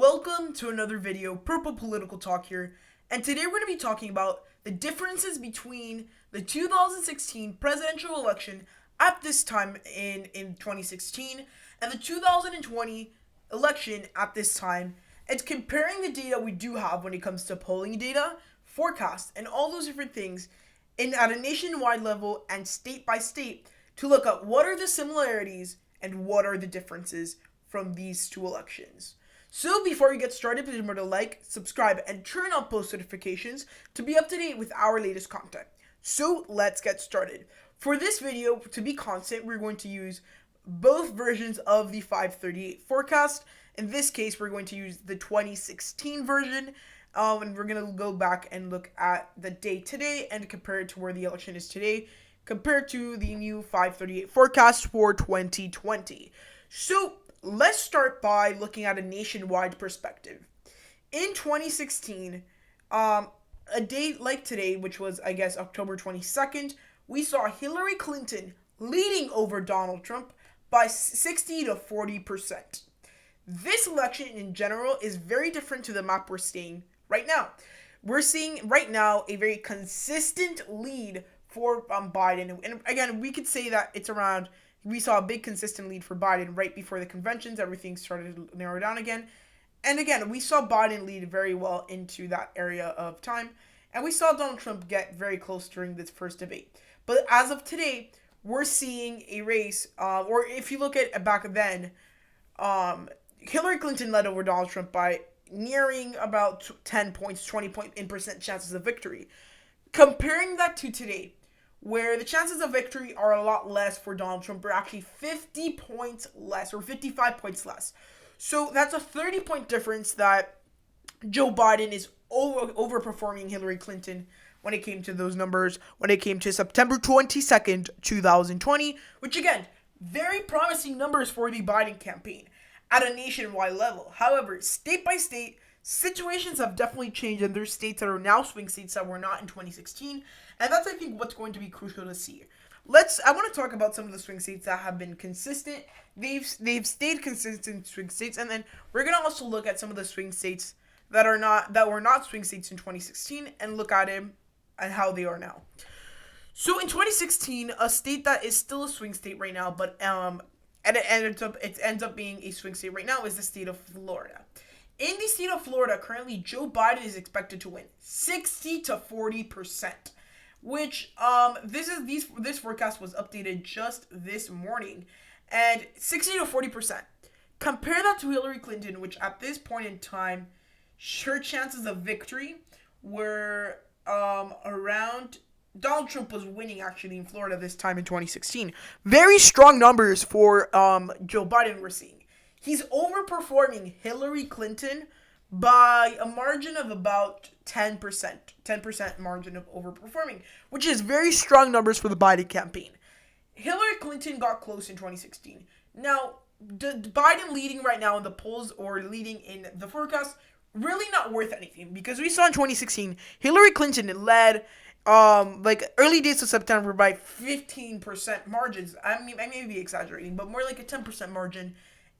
Welcome to another video, Purple Political Talk here, and today we're going to be talking about the differences between the 2016 presidential election at this time in 2016 and the 2020 election at this time, and comparing the data we do have when it comes to polling data, forecasts, and all those different things at a nationwide level and state by state to look at what are the similarities and what are the differences from these two elections. So before we get started, please remember to like, subscribe, and turn on post notifications to be up to date with our latest content. So let's get started. For this video, to be constant, we're going to use both versions of the 538 forecast. In this case, we're going to use the 2016 version, and we're going to go back and look at the day today and compare it to where the election is today compared to the new 538 forecast for 2020. So let's start by looking at a nationwide perspective. In 2016, a day like today, which was, I guess, October 22nd, we saw Hillary Clinton leading over Donald Trump by 60 to 40%. This election in general is very different to the map we're seeing right now. We're seeing right now a very consistent lead for Biden. And again, we could say that it's around, we saw a big consistent lead for Biden right before the conventions. Everything started to narrow down again. And again, we saw Biden lead very well into that area of time. And we saw Donald Trump get very close during this first debate. But as of today, we're seeing a race, or if you look at back then, Hillary Clinton led over Donald Trump by nearing about 10 points, 20% chances of victory. Comparing that to today, where the chances of victory are a lot less for Donald Trump, are actually 50 points less, or 55 points less. So that's a 30-point difference that Joe Biden is overperforming Hillary Clinton when it came to those numbers, when it came to September 22nd, 2020, which again, very promising numbers for the Biden campaign at a nationwide level. However, state by state, situations have definitely changed, and there's states that are now swing states that were not in 2016, and that's, I think, what's going to be crucial to see. I want to talk about some of the swing states that have been consistent. They've stayed consistent swing states, and then we're gonna also look at some of the swing states that were not swing states in 2016, and look at them and how they are now. So in 2016, a state that is still a swing state right now, but it ends up being a swing state right now, is the state of Florida. In the state of Florida, currently, Joe Biden is expected to win 60 to 40%, which this forecast was updated just this morning, and 60 to 40%. Compare that to Hillary Clinton, which at this point in time, her chances of victory were around. Donald Trump was winning actually in Florida this time in 2016. Very strong numbers for Joe Biden we're seeing. He's overperforming Hillary Clinton by a margin of about 10%. 10% margin of overperforming, which is very strong numbers for the Biden campaign. Hillary Clinton got close in 2016. Now, Biden leading right now in the polls or leading in the forecast, really not worth anything, because we saw in 2016, Hillary Clinton led early days of September by 15% margins. I may be exaggerating, but more like a 10% margin.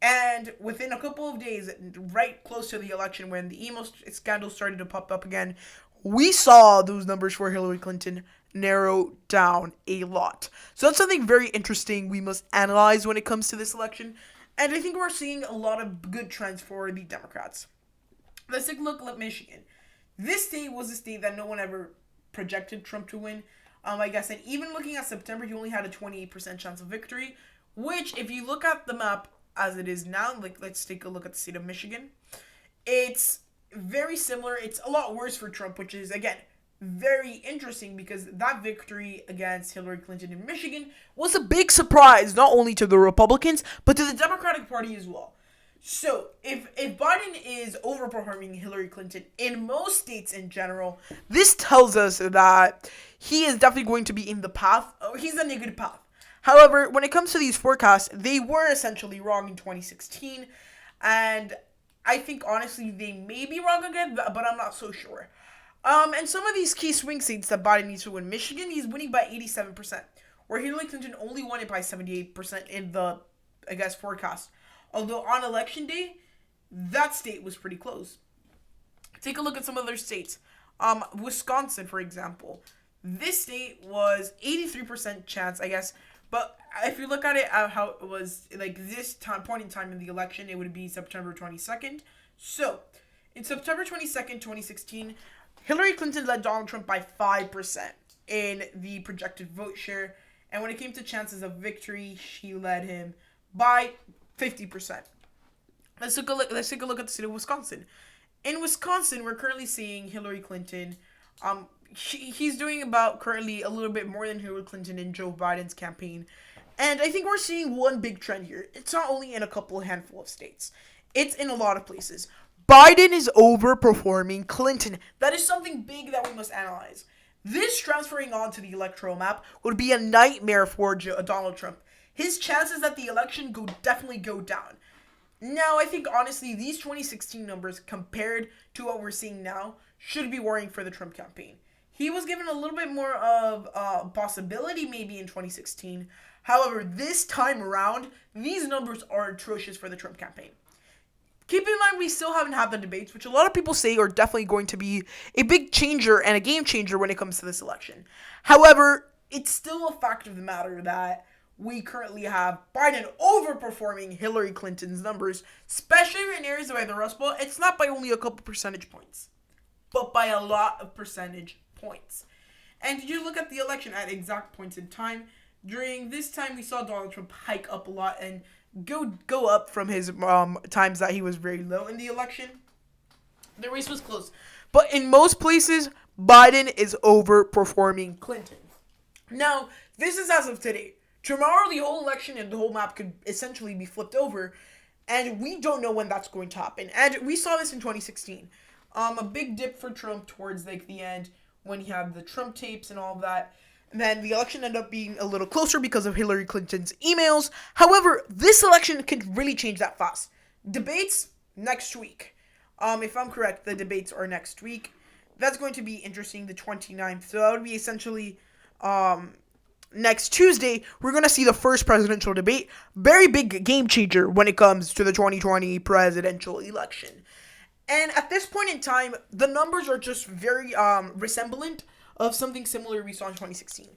And within a couple of days, right close to the election, when the emo scandal started to pop up again, we saw those numbers for Hillary Clinton narrow down a lot. So that's something very interesting we must analyze when it comes to this election. And I think we're seeing a lot of good trends for the Democrats. Let's take a look at Michigan. This state was a state that no one ever projected Trump to win. I guess, and even looking at September, he only had a 28% chance of victory, which, if you look at the map as it is now, let's take a look at the state of Michigan. It's very similar. It's a lot worse for Trump, which is, again, very interesting, because that victory against Hillary Clinton in Michigan was a big surprise, not only to the Republicans, but to the Democratic Party as well. So, if Biden is overperforming Hillary Clinton in most states in general, this tells us that he is definitely going to be in the path, or he's a negative path. However, when it comes to these forecasts, they were essentially wrong in 2016, and I think, honestly, they may be wrong again, but I'm not so sure. And some of these key swing states that Biden needs to win, Michigan, he's winning by 87%, where Hillary Clinton only won it by 78% in the, I guess, forecast. Although on election day, that state was pretty close. Take a look at some other states. Wisconsin, for example. This state was 83% chance, I guess. But if you look at it, how it was, like, this point in time in the election, it would be September 22nd. So, in September 22nd, 2016, Hillary Clinton led Donald Trump by 5% in the projected vote share. And when it came to chances of victory, she led him by 50%. Let's take a look at the state of Wisconsin. In Wisconsin, we're currently seeing Hillary Clinton. He's doing about currently a little bit more than Hillary Clinton in Joe Biden's campaign. And I think we're seeing one big trend here. It's not only in a handful of states. It's in a lot of places. Biden is overperforming Clinton. That is something big that we must analyze. This transferring on to the electoral map would be a nightmare for Donald Trump. His chances at the election definitely go down. Now, I think, honestly, these 2016 numbers compared to what we're seeing now should be worrying for the Trump campaign. He was given a little bit more of possibility maybe in 2016. However, this time around, these numbers are atrocious for the Trump campaign. Keep in mind, we still haven't had the debates, which a lot of people say are definitely going to be a big changer and a game changer when it comes to this election. However, it's still a fact of the matter that we currently have Biden overperforming Hillary Clinton's numbers, especially in areas like the Rust Belt. It's not by only a couple percentage points, but by a lot of percentage points. And did you look at the election at exact points in time? During this time, we saw Donald Trump hike up a lot and go up from his times that he was very low in the election. The race was close. But in most places, Biden is overperforming Clinton. Now, this is as of today. Tomorrow, the whole election and the whole map could essentially be flipped over, and we don't know when that's going to happen. And we saw this in 2016. A big dip for Trump towards like the end when he had the Trump tapes and all of that. And then the election ended up being a little closer because of Hillary Clinton's emails. However, this election can really change that fast. Debates next week. If I'm correct, the debates are next week. That's going to be interesting, the 29th. So that would be essentially next Tuesday. We're going to see the first presidential debate. Very big game changer when it comes to the 2020 presidential election. And at this point in time, the numbers are just very resemblant of something similar we saw in 2016,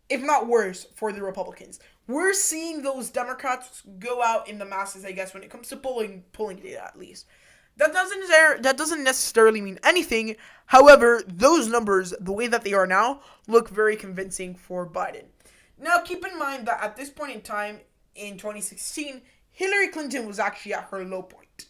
if not worse, for the Republicans. We're seeing those Democrats go out in the masses, I guess, when it comes to polling data, at least. That doesn't necessarily mean anything. However, those numbers, the way that they are now, look very convincing for Biden. Now, keep in mind that at this point in time, in 2016, Hillary Clinton was actually at her low point,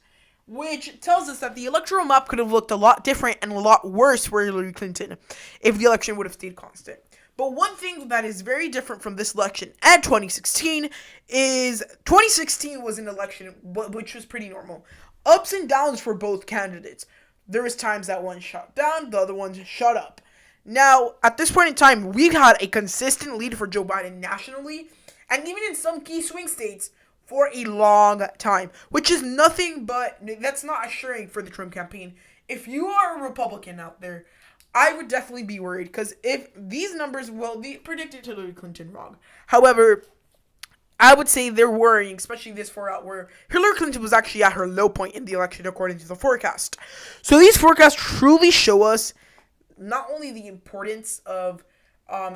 which tells us that the electoral map could have looked a lot different and a lot worse for Hillary Clinton if the election would have stayed constant. But one thing that is very different from this election and 2016 is 2016 was an election which was pretty normal. Ups and downs for both candidates. There was times that one shot down, the other one shot up. Now, at this point in time, we've had a consistent lead for Joe Biden nationally, and even in some key swing states, for a long time, which is nothing but, that's not assuring for the Trump campaign. If you are a Republican out there, I would definitely be worried, because if these numbers, well, they predicted Hillary Clinton wrong. However, I would say they're worrying, especially this far out, where Hillary Clinton was actually at her low point in the election, according to the forecast. So these forecasts truly show us not only the importance of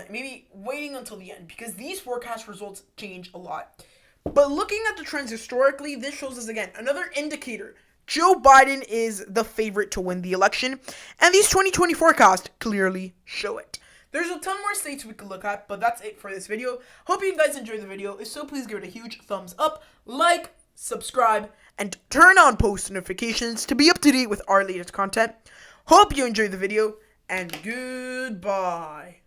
maybe waiting until the end, because these forecast results change a lot. But looking at the trends historically, this shows us, again, another indicator. Joe Biden is the favorite to win the election, and these 2020 forecasts clearly show it. There's a ton more states we could look at, but that's it for this video. Hope you guys enjoyed the video. If so, please give it a huge thumbs up, like, subscribe, and turn on post notifications to be up to date with our latest content. Hope you enjoyed the video, and goodbye.